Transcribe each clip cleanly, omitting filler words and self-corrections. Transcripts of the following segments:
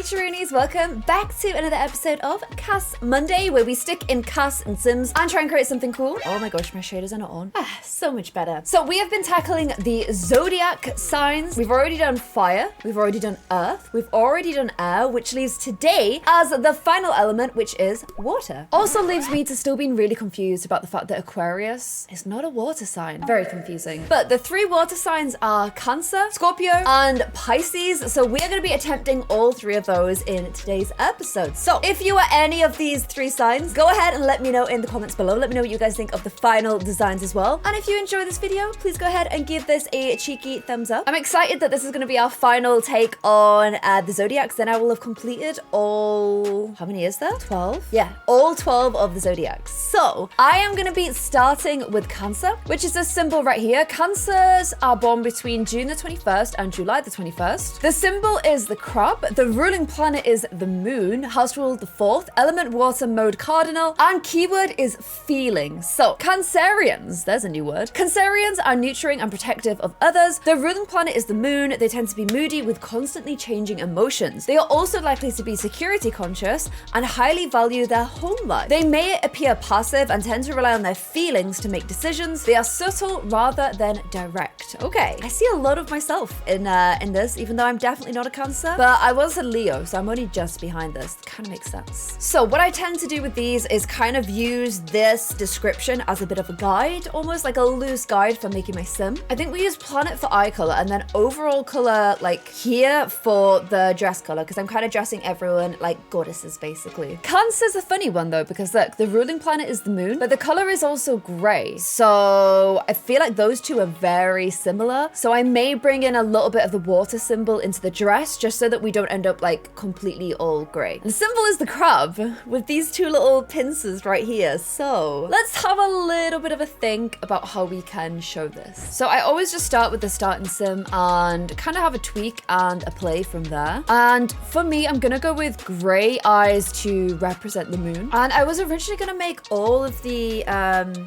Switcheroonies, welcome back to another episode of CAS Monday, where we stick in CAS and Sims and try and create something cool. Oh my gosh, my shaders are not on. So much better. So we have been tackling the zodiac signs. We've already done fire, we've already done earth, we've already done air, which leaves today as the final element, which is water. Also leaves me to still being really confused about the fact that Aquarius is not a water sign. Very confusing. But the three water signs are Cancer, Scorpio, and Pisces. So we are going to be attempting all three of those in today's episode. So if you are any of these three signs, go ahead and let me know in the comments below. Let me know what you guys think of the final designs as well. And if you enjoy this video, please go ahead and give this a cheeky thumbs up. I'm excited that this is going to be our final take on the zodiacs. Then I will have completed all, how many is there? 12? Yeah, all 12 of the zodiacs. So I am going to be starting with Cancer, which is this symbol right here. Cancers are born between June the 21st and July the 21st. The symbol is the crab. The ruling planet is the moon. House rule the 4th. Element water, mode cardinal. And keyword is feeling. So Cancerians, there's a new word. Cancerians are nurturing and protective of others. The ruling planet is the moon. They tend to be moody with constantly changing emotions. They are also likely to be security conscious and highly value their home life. They may appear passive and tend to rely on their feelings to make decisions. They are subtle rather than direct. Okay, I see a lot of myself in this, even though I'm definitely not a Cancer, but I was a Leo, so I'm only just behind this. Kind of makes sense. So what I tend to do with these is kind of use this description as a bit of a guide, almost like a loose guide for making my sim. I think we use planet for eye color and then overall color like here for the dress color, because I'm kind of dressing everyone like goddesses basically. Cancer's a funny one though, because look, the ruling planet is the moon, but the color is also gray. So I feel like those two are very similar. So I may bring in a little bit of the water symbol into the dress just so that we don't end up like completely all gray. The symbol is the crab with these two little pincers right here. So let's have a little bit of a think about how we can show this. So I always just start with the starting sim and kind of have a tweak and a play from there. And for me, I'm gonna go with gray eyes to represent the moon. And I was originally gonna make all of the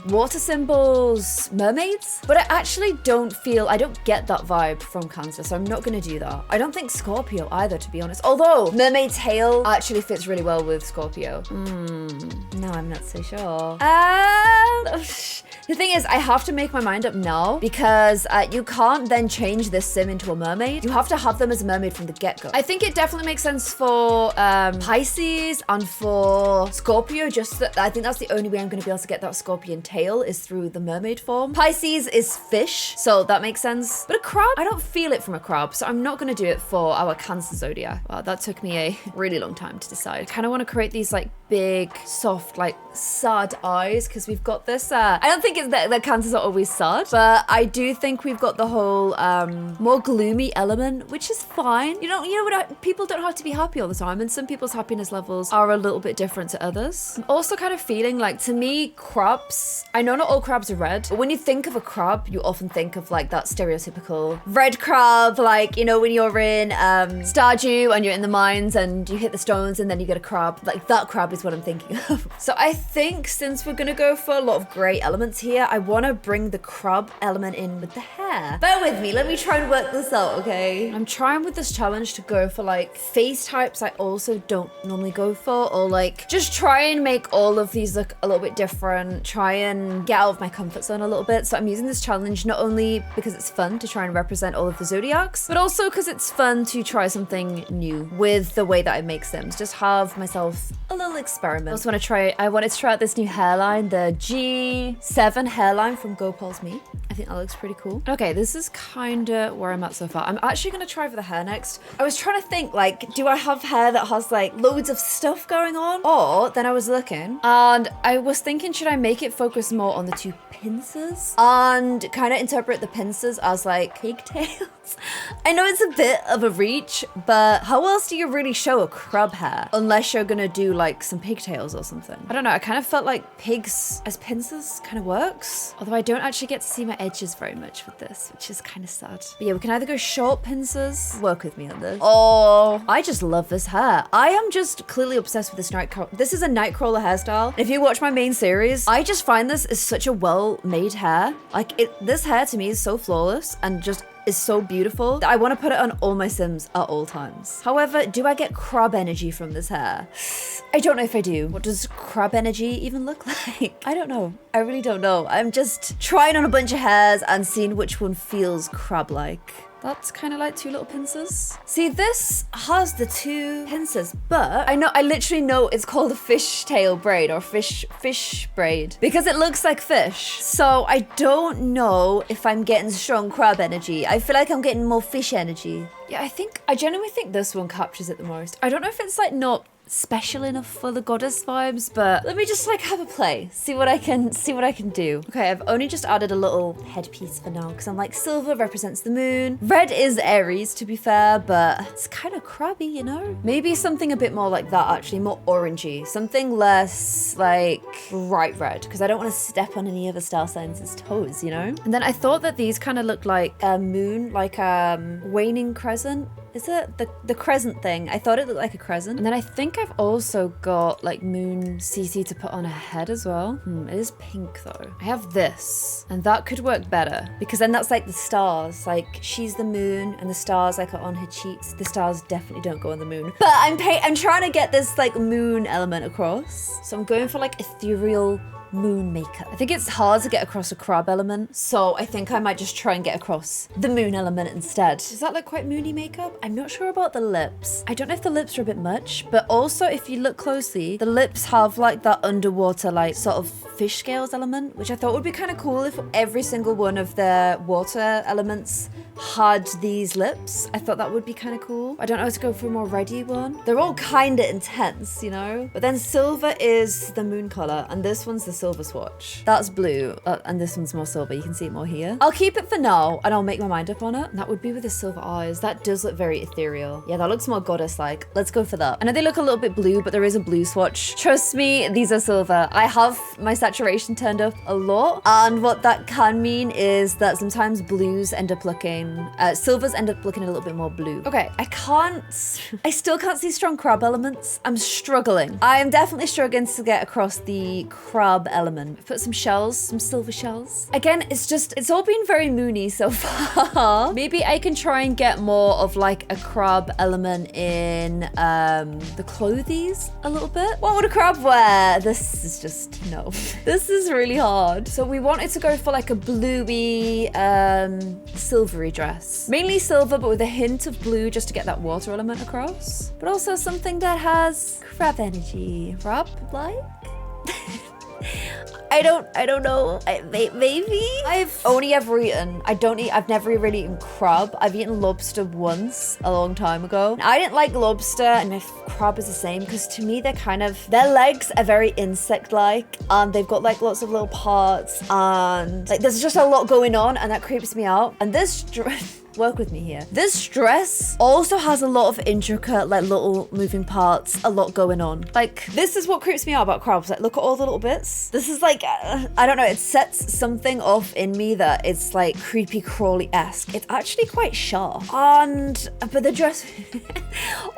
water symbols mermaids, but I actually don't get that vibe from Cancer, so I'm not gonna do that. I don't think Scorpio either, to be honest. Although mermaid tail actually fits really well with Scorpio. No, I'm not so sure. The thing is, I have to make my mind up now because you can't then change this sim into a mermaid. You have to have them as a mermaid from the get-go. I think it definitely makes sense for Pisces and for Scorpio, just that I think that's the only way I'm going to be able to get that scorpion tail is through the mermaid form. Pisces is fish, so that makes sense. But a crab, I don't feel it from a crab, so I'm not going to do it for our Cancer zodiac. Wow, that took me a really long time to decide. I kind of want to create these like big, soft, like sad eyes because we've got this. I don't think it's that Cancers are always sad, but I do think we've got the whole more gloomy element, which is fine. You know what? People don't have to be happy all the time, and some people's happiness levels are a little bit different to others. I'm also kind of feeling like, to me, crabs, I know not all crabs are red, but when you think of a crab, you often think of like that stereotypical red crab, like, you know, when you're in Stardew and you're in the mines and you hit the stones and then you get a crab, like that crab is what I'm thinking of. So I think since we're gonna go for a lot of gray elements here, I want to bring the crab element in with the hair. Bear with me, let me try and work this out, okay? I'm trying with this challenge to go for like face types I also don't normally go for, or like just try and make all of these look a little bit different, try and get out of my comfort zone a little bit. So I'm using this challenge not only because it's fun to try and represent all of the zodiacs, but also because it's fun to try something new with the way that I make sims. Just have myself a little experiment. I wanted to try out this new hairline, the G7 hairline from Gopal's Me. I think that looks pretty cool. Okay, this is kind of where I'm at so far. I'm actually going to try for the hair next. I was trying to think, like, do I have hair that has like loads of stuff going on? Or then I was looking and I was thinking, should I make it focus more on the two pincers and kind of interpret the pincers as like pigtails? I know it's a bit of a reach, but how else do you really show a crab hair unless you're gonna do like some pigtails or something? I don't know, I kind of felt like pigs as pincers kind of works, although I don't actually get to see my edges very much with this, which is kind of sad. But yeah, we can either go short pincers, work with me on this. Oh, I just love this hair. I am just clearly obsessed with this nightcrawler. This is a nightcrawler hairstyle. If you watch my main series, I just find this is such a well-made hair. Like this hair to me is so flawless and just is so beautiful that I want to put it on all my Sims at all times. However, do I get crab energy from this hair? I don't know if I do. What does crab energy even look like? I don't know. I really don't know. I'm just trying on a bunch of hairs and seeing which one feels crab-like. That's kind of like two little pincers. See, this has the two pincers, but I literally know it's called a fishtail braid or fish braid because it looks like fish. So I don't know if I'm getting strong crab energy. I feel like I'm getting more fish energy. Yeah, I genuinely think this one captures it the most. I don't know if it's like not special enough for the goddess vibes, but let me just like have a play, see what I can do. Okay, I've only just added a little headpiece for now because I'm like, silver represents the moon, red is Aries to be fair, but it's kind of crabby, you know. Maybe something a bit more like that, actually more orangey, something less like bright red, because I don't want to step on any other star signs' toes, you know. And then I thought that these kind of looked like a moon, like waning crescent. Is it the crescent thing? I thought it looked like a crescent. And then I think I've also got like moon CC to put on her head as well. It is pink though. I have this, and that could work better because then that's like the stars. Like she's the moon and the stars like are on her cheeks. The stars definitely don't go on the moon. But I'm trying to get this like moon element across. So I'm going for like ethereal moon makeup. I think it's hard to get across a crab element, so I think I might just try and get across the moon element instead. Does that look quite moony makeup? I'm not sure about the lips. I don't know if the lips are a bit much, but also if you look closely, the lips have like that underwater like sort of fish scales element, which I thought would be kind of cool if every single one of the water elements had these lips. I thought that would be kind of cool. I don't know how to go for a more reddy one. They're all kind of intense, you know? But then silver is the moon color, and this one's the silver swatch. That's blue, and this one's more silver. You can see it more here. I'll keep it for now, and I'll make my mind up on it. And that would be with the silver eyes. That does look very ethereal. Yeah, that looks more goddess-like. Let's go for that. I know they look a little bit blue, but there is a blue swatch. Trust me, these are silver. I have my saturation turned up a lot, and what that can mean is that sometimes blues end up looking silvers end up looking a little bit more blue. Okay, I still can't see strong crab elements. I'm struggling. I am definitely struggling to get across the crab element. I've put some shells, some silver shells. Again, it's all been very moony so far. Maybe I can try and get more of like a crab element in the clothies a little bit. What would a crab wear? This is just, no. This is really hard. So we wanted to go for like a bluey, silvery dress. Mainly silver, but with a hint of blue just to get that water element across. But also something that has crab energy. Crab-like? I don't know. Maybe? I've only ever eaten, I've never really eaten crab. I've eaten lobster once a long time ago. I didn't like lobster, and if crab is the same, because to me their legs are very insect-like, and they've got like lots of little parts, and like there's just a lot going on, and that creeps me out. And this work with me here. This dress also has a lot of intricate, like little moving parts, a lot going on. Like, this is what creeps me out about crabs. Like, look at all the little bits. This is like, I don't know, it sets something off in me that it's like creepy crawly-esque. It's actually quite sharp. But the dress,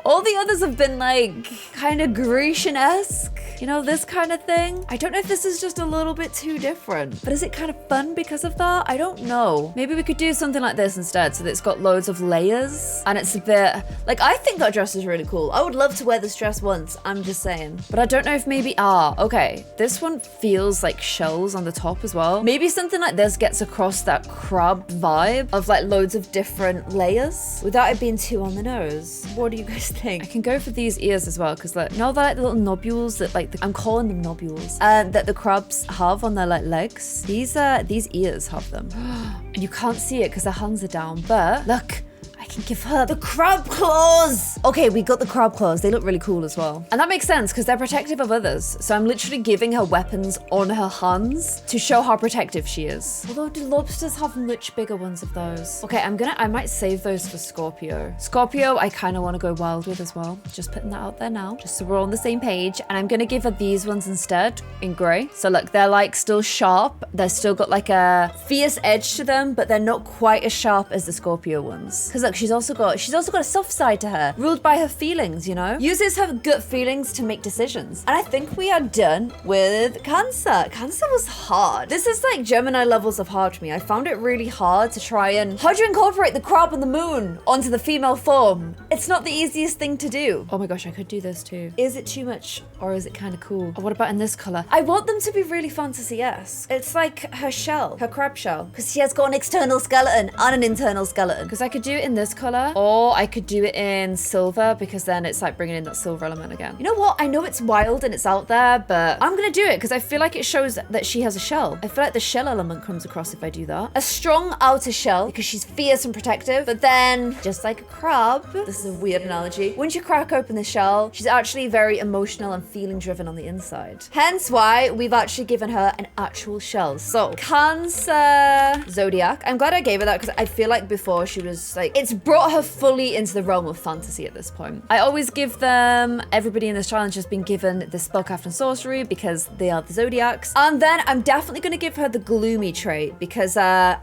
all the others have been like kind of Grecian-esque. You know, this kind of thing. I don't know if this is just a little bit too different, but is it kind of fun because of that? I don't know. Maybe we could do something like this instead, so that it's got loads of layers, and it's a bit, like, I think that dress is really cool. I would love to wear this dress once, I'm just saying. But I don't know if maybe, okay, this one feels like shells on the top as well. Maybe something like this gets across that crab vibe of like loads of different layers without it being too on the nose. What do you guys think? I can go for these ears as well, because like, no, they're like the little nobules that like, I'm calling them nobules, that the crabs have on their like legs. These ears have them. And you can't see it because their hands are down, but look, I can give her the crab claws. Okay, we got the crab claws. They look really cool as well. And that makes sense because they're protective of others. So I'm literally giving her weapons on her hands to show how protective she is. Although, do lobsters have much bigger ones of those? Okay, I might save those for Scorpio. Scorpio, I kind of want to go wild with as well. Just putting that out there now, just so we're all on the same page. And I'm going to give her these ones instead in gray. So look, they're like still sharp. They're still got like a fierce edge to them, but they're not quite as sharp as the Scorpio ones. Because look, she's also got a soft side to her, ruled by her feelings, you know? Uses her gut feelings to make decisions. And I think we are done with Cancer. Cancer was hard. This is like Gemini levels of hard for me. I found it really hard to try and, how do you incorporate the crab and the moon onto the female form? It's not the easiest thing to do. Oh my gosh, I could do this too. Is it too much or is it kind of cool? Or what about in this color? I want them to be really fantasy-esque. It's like her shell, her crab shell, because she has got an external skeleton and an internal skeleton. Because I could do it in this color, or I could do it in silver, because then it's like bringing in that silver element again. You know what? I know it's wild and it's out there, but I'm gonna do it because I feel like it shows that she has a shell. I feel like the shell element comes across if I do that. A strong outer shell because she's fierce and protective, but then just like a crab, this is a weird analogy, once you crack open the shell, she's actually very emotional and feeling driven on the inside. Hence why we've actually given her an actual shell. So Cancer Zodiac. I'm glad I gave her that because I feel like before she was like, it's brought her fully into the realm of fantasy at this point. I always give them, everybody in this challenge has been given the spellcraft and sorcery because they are the Zodiacs. And then I'm definitely going to give her the gloomy trait because are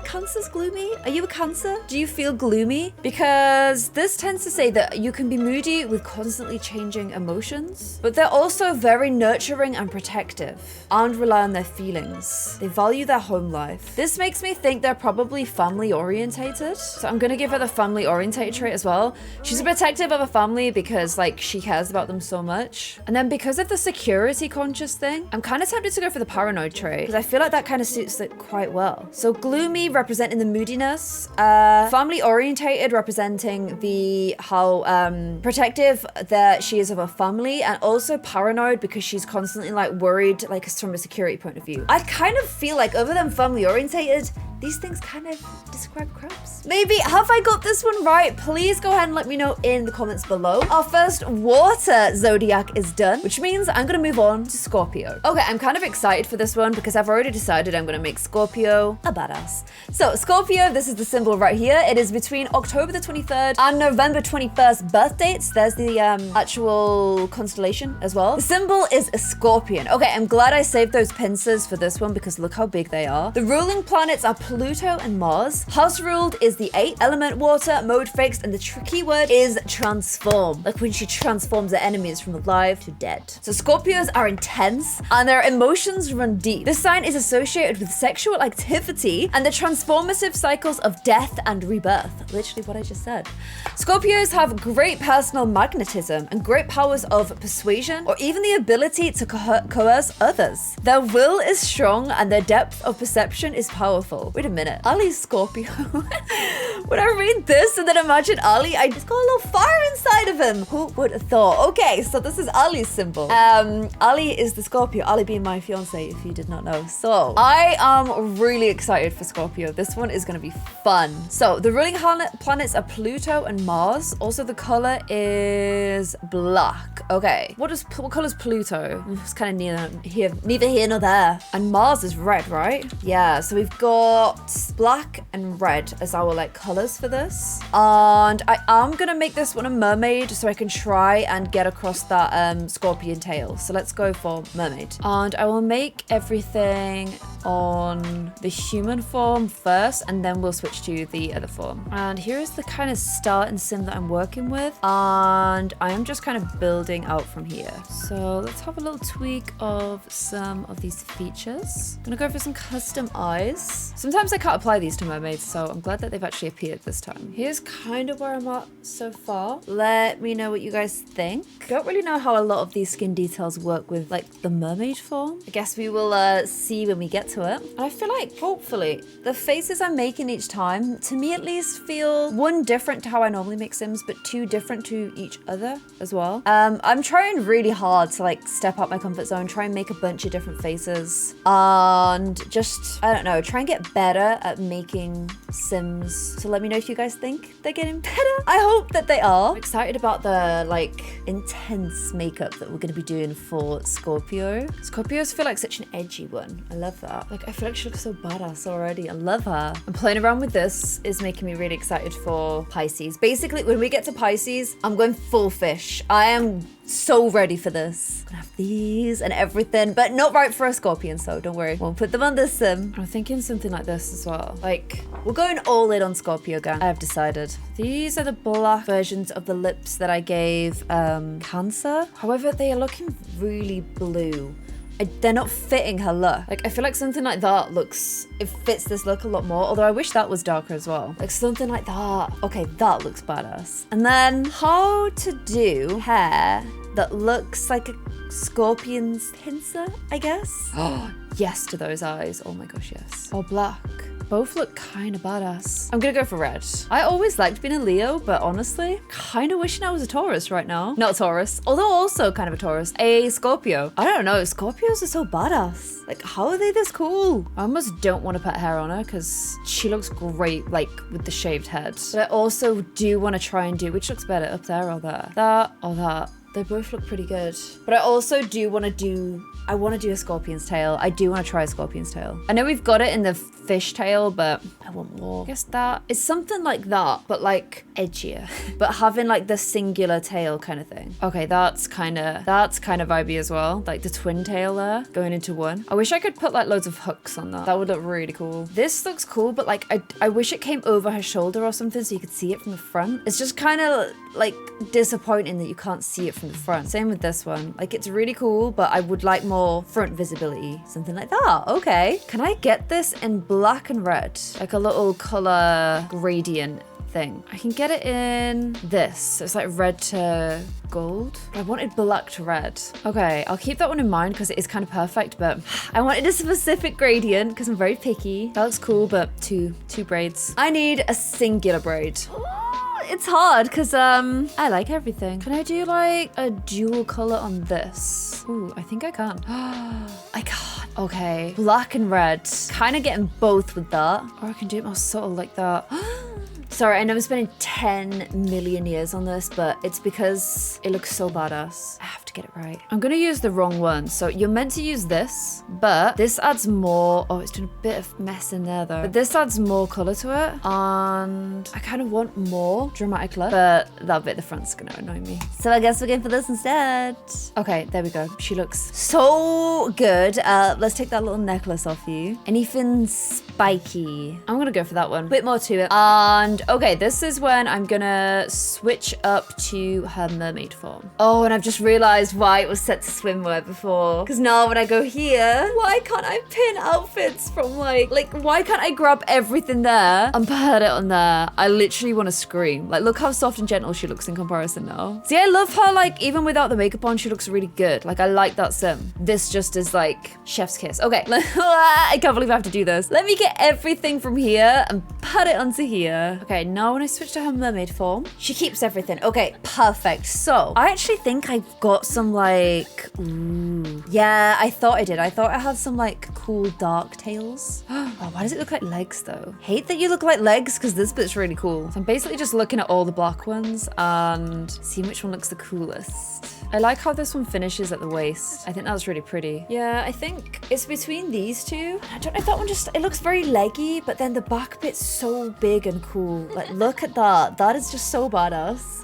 Cancers gloomy? Are you a Cancer? Do you feel gloomy? Because this tends to say that you can be moody with constantly changing emotions, but they're also very nurturing and protective and rely on their feelings. They value their home life. This makes me think they're probably family orientated. So I'm going to give her the family orientated trait as well. She's protective of her family because like she cares about them so much. And then because of the security conscious thing, I'm kind of tempted to go for the paranoid trait because I feel like that kind of suits it quite well. So gloomy representing the moodiness, family orientated representing the how protective that she is of her family, and also paranoid because she's constantly like worried like from a security point of view. I kind of feel like other than family orientated, these things kind of describe crabs. Maybe, have I got this one right? Please go ahead and let me know in the comments below. Our first water zodiac is done, which means I'm gonna move on to Scorpio. Okay, I'm kind of excited for this one because I've already decided I'm gonna make Scorpio a badass. So Scorpio, this is the symbol right here. It is between October the 23rd and November 21st birth dates. There's the actual constellation as well. The symbol is a scorpion. Okay, I'm glad I saved those pincers for this one because look how big they are. The ruling planets are Pluto and Mars. House ruled is the 8th, element water, mode fixed, and the tricky word is transform. Like when she transforms her enemies from alive to dead. So Scorpios are intense and their emotions run deep. This sign is associated with sexual activity and the transformative cycles of death and rebirth. Literally what I just said. Scorpios have great personal magnetism and great powers of persuasion or even the ability to coerce others. Their will is strong and their depth of perception is powerful. Wait a minute, Ali's Scorpio. When I read this and then imagine Ali, I just got a little fire inside of him. Who would have thought? Okay, so this is Ali's symbol. Ali is the Scorpio, Ali being my fiance, if you did not know. So I am really excited for Scorpio. This one is going to be fun. So the ruling planets are Pluto and Mars. Also the color is black. Okay, what color is Pluto? It's kind of neither here nor there. And Mars is red, right? Yeah, so we've got black and red as our like colors for this. And I am gonna make this one a mermaid so I can try and get across that scorpion tail. So let's go for mermaid. And I will make everything on the human form first and then we'll switch to the other form. And here is the kind of start and sim that I'm working with. And I am just kind of building out from here. So let's have a little tweak of some of these features. I'm gonna go for some custom eyes. Sometimes I can't apply these to mermaids, so I'm glad that they've actually appeared this time. Here's kind of where I'm at so far. Let me know what you guys think. Don't really know how a lot of these skin details work with like the mermaid form. I guess we will see when we get to it. And I feel like hopefully the faces I'm making each time, to me at least, feel one different to how I normally make sims, but two different to each other as well. I'm trying really hard to like step out my comfort zone, try and make a bunch of different faces and just, I don't know, try and get better at making sims. So let me know if you guys think they're getting better. I hope that they are. I'm excited about the like intense makeup that we're going to be doing for Scorpio. Scorpios feel like such an edgy one. I love that. Like I feel like she looks so badass already. I love her. And playing around with this is making me really excited for Pisces. Basically, when we get to Pisces, I'm going full fish. I am So ready for this. Gonna have these and everything, but not right for a Scorpion, so don't worry. Won't put them on this sim. I'm thinking something like this as well. Like, we're going all in on Scorpio gang. I have decided. These are the black versions of the lips that I gave Cancer. However, they are looking really blue. They're not fitting her look. Like, I feel like something like that it fits this look a lot more. Although I wish that was darker as well. Like something like that. Okay, that looks badass. And then how to do hair that looks like a Scorpion's pincer, I guess. Oh, yes to those eyes. Oh my gosh, yes. Or black. Both look kind of badass. I'm gonna go for red. I always liked being a Leo, but honestly, kind of wishing I was a Taurus right now. Not a Taurus, although also kind of a Taurus. A Scorpio. I don't know, Scorpios are so badass. Like, how are they this cool? I almost don't want to put hair on her because she looks great, like, with the shaved head. But I also do want to try and do, which looks better, up there or there? That or that? They both look pretty good. But I also do want to do, I want to do a Scorpion's tail. I do want to try a Scorpion's tail. I know we've got it in the fish tail, but I want more. I guess that is something like that, but like edgier. But having like the singular tail kind of thing. Okay, that's kind of vibey as well. Like the twin tail there, going into one. I wish I could put like loads of hooks on that. That would look really cool. This looks cool, but like I wish it came over her shoulder or something so you could see it from the front. It's just kind of like disappointing that you can't see it from the front. Same with this one. Like, it's really cool, but I would like more front visibility. Something like that. Okay. Can I get this in black and red? Like a little color gradient thing. I can get it in this. So it's like red to gold. But I wanted black to red. Okay, I'll keep that one in mind because it is kind of perfect, but I wanted a specific gradient because I'm very picky. That looks cool, but two braids. I need a singular braid. It's hard because I like everything. Can I do like a dual color on this? Ooh, I think I can. I can't. Okay, black and red. Kind of getting both with that. Or I can do it more subtle like that. Sorry, I know I'm spending 10 million years on this, but it's because it looks so badass. I have to get it right. I'm gonna use the wrong one. So you're meant to use this, but this adds more. Oh, it's doing a bit of mess in there though. But this adds more color to it. And I kind of want more dramatic look, but that bit at the front's gonna annoy me. So I guess we're going for this instead. Okay, there we go. She looks so good. Let's take that little necklace off you. Anything spiky? I'm gonna go for that one. Bit more to it. And okay, this is when I'm gonna switch up to her mermaid form. Oh, and I've just realized why it was set to swimwear before. Because now when I go here, why can't I pin outfits from like why can't I grab everything there and put it on there? I literally want to scream. Like, look how soft and gentle she looks in comparison now. See, I love her, like, even without the makeup on, she looks really good. Like, I like that sim. This just is like chef's kiss. Okay, I can't believe I have to do this. Let me get everything from here and put it onto here. Okay, now when I switch to her mermaid form, she keeps everything. Okay, perfect. So I actually think I've got some like, ooh. Yeah, I thought I did. I thought I had some like cool dark tails. Oh, why does it look like legs though? Hate that you look like legs because this bit's really cool. So I'm basically just looking at all the black ones and seeing which one looks the coolest. I like how this one finishes at the waist. I think that's really pretty. Yeah, I think it's between these two. I don't know if that one just, it looks very leggy, but then the back bit's so big and cool. Like, look at that. That is just so badass.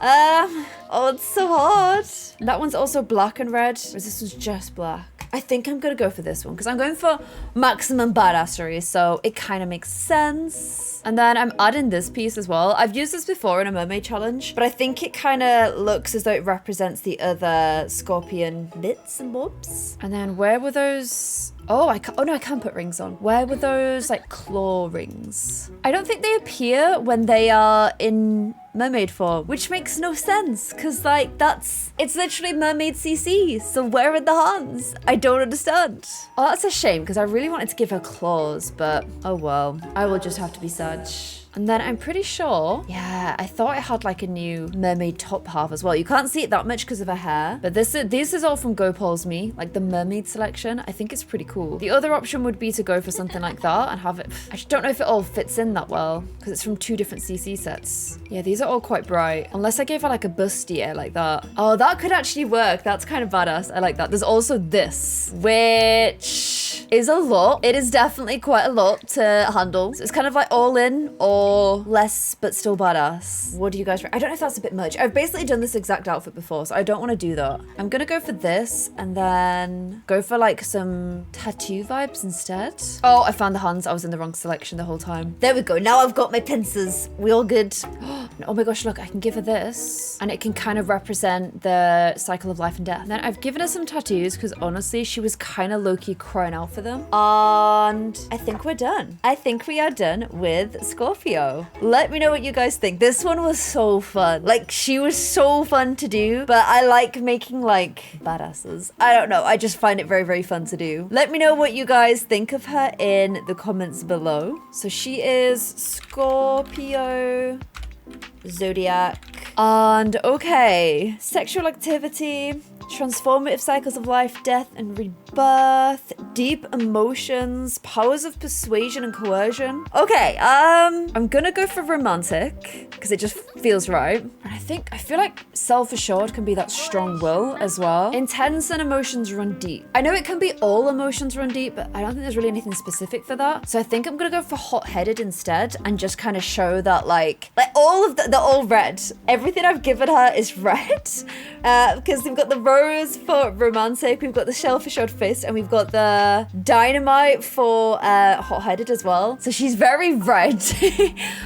Oh, it's so hard. That one's also black and red, whereas this one's just black. I think I'm gonna go for this one because I'm going for maximum badassery, so it kind of makes sense. And then I'm adding this piece as well. I've used this before in a mermaid challenge, but I think it kind of looks as though it represents the other Scorpion bits and bobs. And then where were those? Oh, oh no, I can put rings on. Where were those like claw rings? I don't think they appear when they are in mermaid form, which makes no sense because like it's literally mermaid CC. So where are the hands? I don't understand. Oh, that's a shame because I really wanted to give her claws, but oh well, I will just have to be Sag. And then I'm pretty sure, yeah, I thought I had like a new mermaid top half as well. You can't see it that much because of her hair, but this is all from GoPol's Me, like the mermaid selection. I think it's pretty cool. The other option would be to go for something like that and have it, I just don't know if it all fits in that well because it's from two different CC sets. Yeah, these are all quite bright, unless I gave her like a bustier like that. Oh, that could actually work. That's kind of badass. I like that. There's also this, which is a lot. It is definitely quite a lot to handle. So it's kind of like all in or less, but still badass. What do you guys, I don't know if that's a bit much. I've basically done this exact outfit before, so I don't want to do that. I'm gonna go for this and then go for like some tattoo vibes instead. Oh, I found the hands. I was in the wrong selection the whole time. There we go. Now I've got my pincers. We all good. Oh my gosh, look, I can give her this and it can kind of represent the cycle of life and death. And then I've given her some tattoos because honestly, she was kind of low-key crying out for them. And I think we're done. I think we are done with Scorpio. Let me know what you guys think. This one was so fun. Like, she was so fun to do, but I like making like badasses. I don't know. I just find it very, very fun to do. Let me know what you guys think of her in the comments below. So she is Scorpio, Zodiac, and okay, sexual activity, transformative cycles of life, death and rebirth, deep emotions, powers of persuasion and coercion. Okay, I'm gonna go for romantic because it just feels right. And I feel like self-assured can be that strong will as well. Intense and emotions run deep. I know it can be all emotions run deep, but I don't think there's really anything specific for that. So I think I'm gonna go for hot-headed instead and just kind of show that like all of they're all red. Everything I've given her is red because we've got the rose for romantic, we've got the self-assured fist, and we've got the dynamite for hot-headed as well. So she's very red,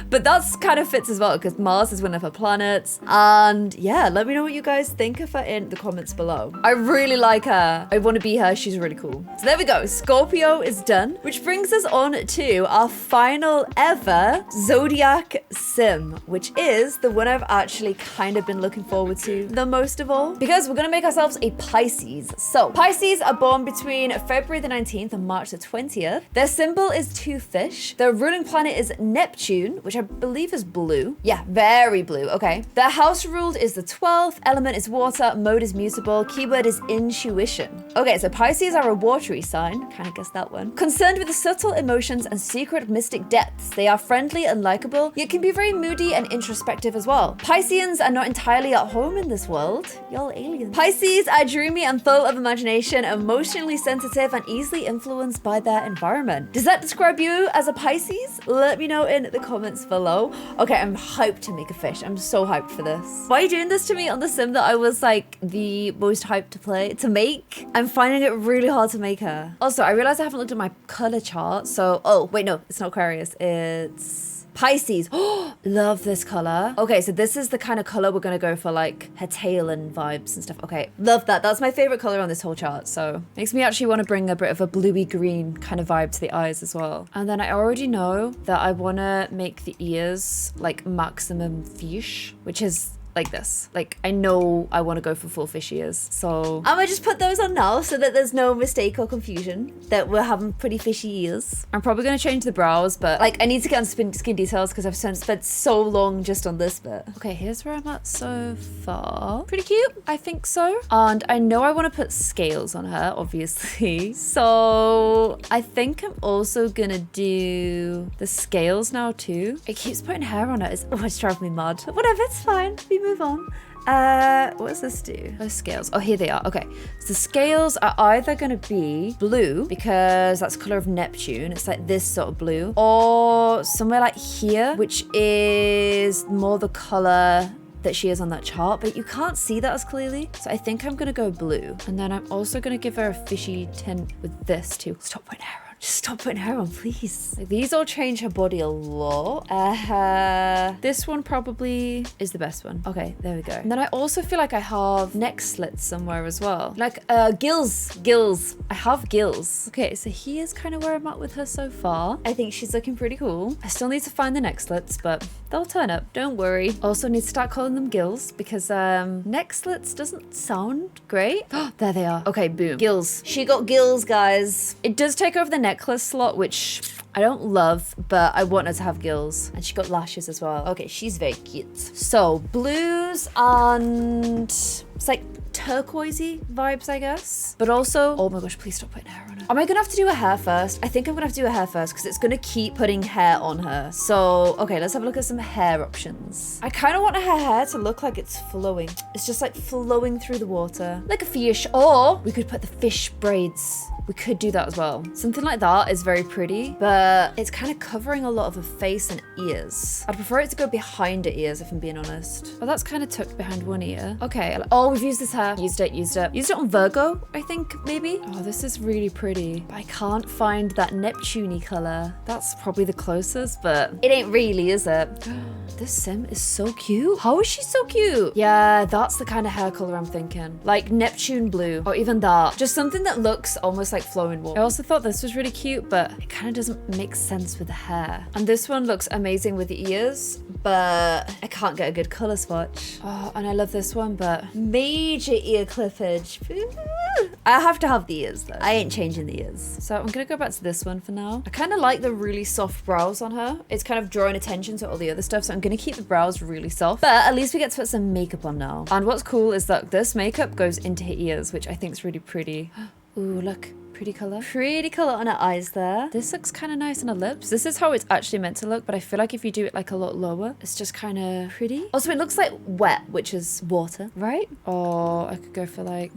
but that's kind of fits as well because Mars is one of her planets. And yeah, let me know what you guys think of her in the comments below. I really like her. I want to be her. She's really cool. So there we go. Scorpio is done, which brings us on to our final ever Zodiac sim, which is the one I've actually kind of been looking forward to the most of all, because we're going to make ourselves a Pisces. So Pisces are born between February the 19th and March the 20th. Their symbol is two fish. Their ruling planet is Neptune, which I believe is blue. Yeah, very blue. Okay. Their house ruled is the 12th. Element is water. Mode is mutable. Keyword is intuition. Okay, so Pisces are a watery sign. Kind of guessed that one. Concerned with the subtle emotions and secret mystic depths. They are friendly and likable, yet can be very moody and introspective as well. Pisceans are not entirely at home in this world. Y'all aliens. Pisces are dreamy and full of imagination, emotionally sensitive and easily influenced by their environment. Does that describe you as a Pisces? Let me know in the comments below. Okay, I'm hyped to make a fish. I'm so hyped for this. Why are you doing this to me on the sim that I was like the most hyped to make? I'm finding it really hard to make her. Also, I realized I haven't looked at my color chart. So, oh, wait, no, it's not Aquarius. It's Pisces. Oh, love this color. Okay, so this is the kind of color we're gonna go for, like her tail and vibes and stuff. Okay, love that. That's my favorite color on this whole chart. So makes me actually want to bring a bit of a bluey green kind of vibe to the eyes as well. And then I already know that I want to make the ears like maximum fish, which is like this. Like, I know I want to go for full fish ears. So I'm gonna just put those on now so that there's no mistake or confusion that we're having pretty fishy ears. I'm probably gonna change the brows, but like I need to get on skin details because I've spent so long just on this bit. Okay, here's where I'm at so far. Pretty cute, I think so. And I know I want to put scales on her, obviously. So I think I'm also gonna do the scales now too. It keeps putting hair on it. It's driving me mad. Whatever, it's fine. We move on. What does this do? Oh, scales. Oh, here they are. Okay. So the scales are either going to be blue because that's the color of Neptune. It's like this sort of blue, or somewhere like here, which is more the color that she is on that chart, but you can't see that as clearly. So I think I'm gonna go blue. And then I'm also gonna give her a fishy tint with this too. Stop putting hair on. Just stop putting hair on, please. Like, these all change her body a lot. This one probably is the best one. Okay, there we go. And then I also feel like I have neck slits somewhere as well. Like gills. I have gills. Okay, so here's kind of where I'm at with her so far. I think she's looking pretty cool. I still need to find the neck slits, but they'll turn up. Don't worry. Also need to start calling them gills because neck slits doesn't sound great. There they are. Okay, boom. Gills. She got gills, guys. It does take over the necklace slot, which I don't love, but I want her to have gills. And she got lashes as well. Okay, she's very cute. So blues and it's like turquoisey vibes, I guess. But also, oh my gosh, please stop putting hair on her. Am I gonna have to do her hair first? I think I'm gonna have to do her hair first because it's gonna keep putting hair on her. So, okay, let's have a look at some hair options. I kind of want her hair to look like it's flowing. It's just like flowing through the water. Like a fish. Or we could put the fish braids. We could do that as well. Something like that is very pretty, but it's kind of covering a lot of her face and ears. I'd prefer it to go behind her ears, if I'm being honest. Oh, that's kind of tucked behind one ear. Okay. Oh, we've used this hair. Used it. Used it on Virgo, I think, maybe. Oh, this is really pretty. But I can't find that Neptune-y color. That's probably the closest, but it ain't really, is it? This sim is so cute. How is she so cute? Yeah, that's the kind of hair color I'm thinking. Like Neptune blue, or even that. Just something that looks almost like flowing water. I also thought this was really cute, but it kind of doesn't make sense with the hair. And this one looks amazing with the ears, but I can't get a good color swatch. Oh, and I love this one, but major ear clippage. I have to have the ears though. I ain't changing the ears. So I'm gonna go back to this one for now. I kind of like the really soft brows on her. It's kind of drawing attention to all the other stuff, so I'm gonna keep the brows really soft, but at least we get to put some makeup on now. And what's cool is that this makeup goes into her ears, which I think is really pretty. Ooh, look. Pretty color on her eyes there. This looks kind of nice on her lips. This is how it's actually meant to look, but I feel like if you do it like a lot lower, it's just kind of pretty. Also, it looks like wet, which is water, right? Or I could go for like,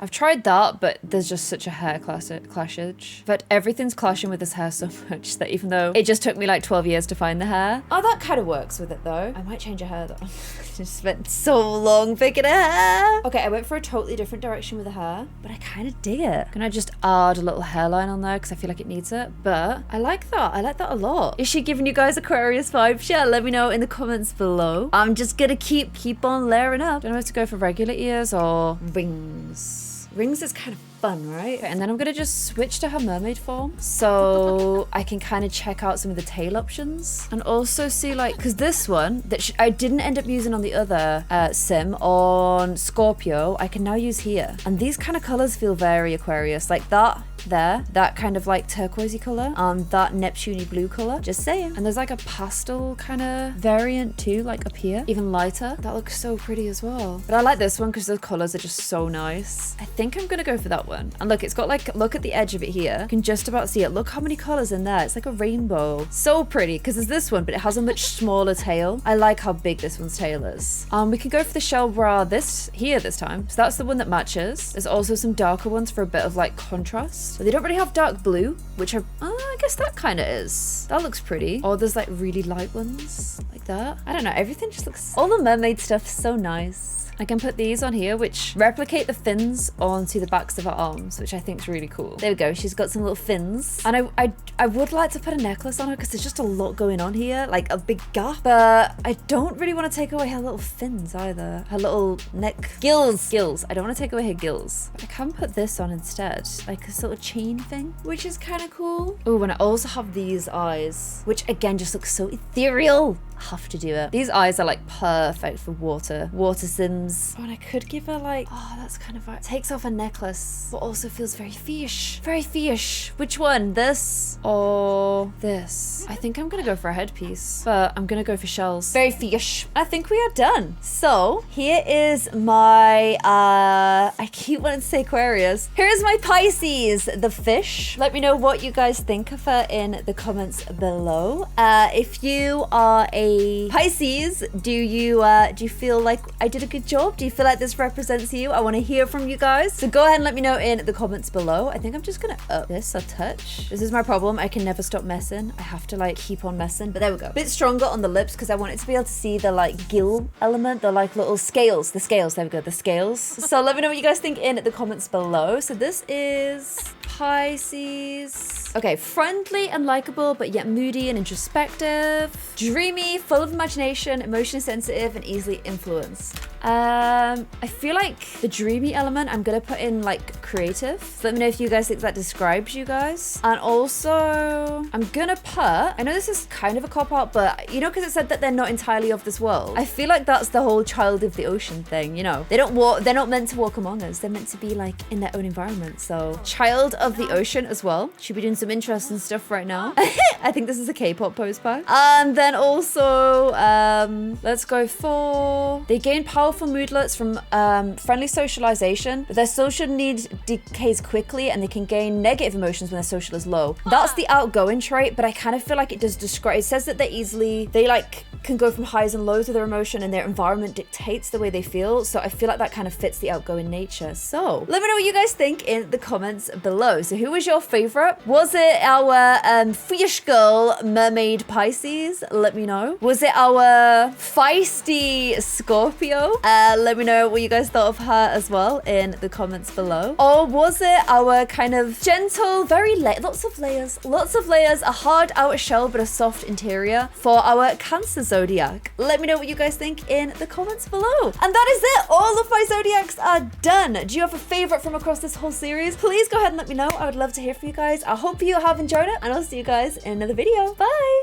I've tried that, but there's just such a hair clashage. But everything's clashing with this hair so much that even though it just took me like 12 years to find the hair. Oh, that kind of works with it though. I might change her hair though. I just spent so long picking her hair. Okay, I went for a totally different direction with the hair, but I kind of dig it. Can I just add a little hairline on there because I feel like it needs it? But I like that. I like that a lot. Is she giving you guys Aquarius vibes? Yeah, let me know in the comments below. I'm just gonna keep on layering up. Don't know if to go for regular ears or rings. Rings is kind of fun, right? Okay, and then I'm gonna just switch to her mermaid form so I can kind of check out some of the tail options and also see like, because this one that I didn't end up using on the other sim on Scorpio, I can now use here. And these kind of colors feel very Aquarius, like that there, that kind of like turquoisey color, that Neptune blue color, just saying. And there's like a pastel kind of variant too, like up here, even lighter. That looks so pretty as well. But I like this one because the colors are just so nice. I think I'm gonna go for that one. And look, it's got like, look at the edge of it here. You can just about see it. Look how many colors in there. It's like a rainbow. So pretty, because there's this one, but it has a much smaller tail. I like how big this one's tail is. We can go for the shell bra this time. So that's the one that matches. There's also some darker ones for a bit of like contrast. But they don't really have dark blue, which I guess that kind of is. That looks pretty. Or there's like really light ones like that. I don't know. Everything just looks, all the mermaid stuff is so nice. I can put these on here, which replicate the fins onto the backs of her arms, which I think is really cool. There we go. She's got some little fins. And I would like to put a necklace on her because there's just a lot going on here, like a big gap. But I don't really want to take away her little fins either. Her little neck gills. I don't want to take away her gills. But I can put this on instead, like this little chain thing, which is kind of cool. Oh, and I also have these eyes, which again just look so ethereal. Have to do it. These eyes are like perfect for water sims. Oh, and I could give her like, oh, that's kind of right. Takes off a necklace, but also feels very fish. Which one? This or this? I think I'm gonna go for a headpiece, but I'm gonna go for shells. Very fish. I think we are done. So here is my I keep wanting to say Aquarius. Here's my Pisces, the fish. Let me know what you guys think of her in the comments below. If you are a Pisces, do you feel like I did a good job? Do you feel like this represents you? I want to hear from you guys. So go ahead and let me know in the comments below. I think I'm just gonna up this a touch. This is my problem. I can never stop messing. I have to like keep on messing, but there we go. A bit stronger on the lips because I want it to be able to see the like gill element, the like little scales. The scales, there we go, the scales. So let me know what you guys think in the comments below. So this is Pisces. Okay, friendly and likable, but yet moody and introspective. Dreamy, full of imagination, emotionally sensitive, and easily influenced. I feel like the dreamy element I'm gonna put in like creative. So let me know if you guys think that describes you guys. And also I'm gonna put, I know this is kind of a cop-out, but you know, because it said that they're not entirely of this world, I feel like that's the whole child of the ocean thing, you know. They're not meant to walk among us. They're meant to be like in their own environment. So child of the ocean as well. Should be doing some interesting stuff right now. I think this is a K-pop pose pack. And then also, let's go for... They gain powerful moodlets from friendly socialization, but their social need decays quickly and they can gain negative emotions when their social is low. That's the outgoing trait, but I kind of feel like it does describe... It says that they like can go from highs and lows of their emotion and their environment dictates the way they feel. So I feel like that kind of fits the outgoing nature. So let me know what you guys think in the comments below. So who was your favorite? Was it our fish girl Mermaid Pisces? Let me know. Was it our feisty Scorpio? Let me know what you guys thought of her as well in the comments below. Or was it our kind of gentle, lots of layers, a hard outer shell but a soft interior for our Cancer zodiac? Let me know what you guys think in the comments below. And that is it. All of my zodiacs are done. Do you have a favorite from across this whole series? Please go ahead and let me know. I would love to hear from you guys. I hope you have enjoyed it, and I'll see you guys in another video. Bye.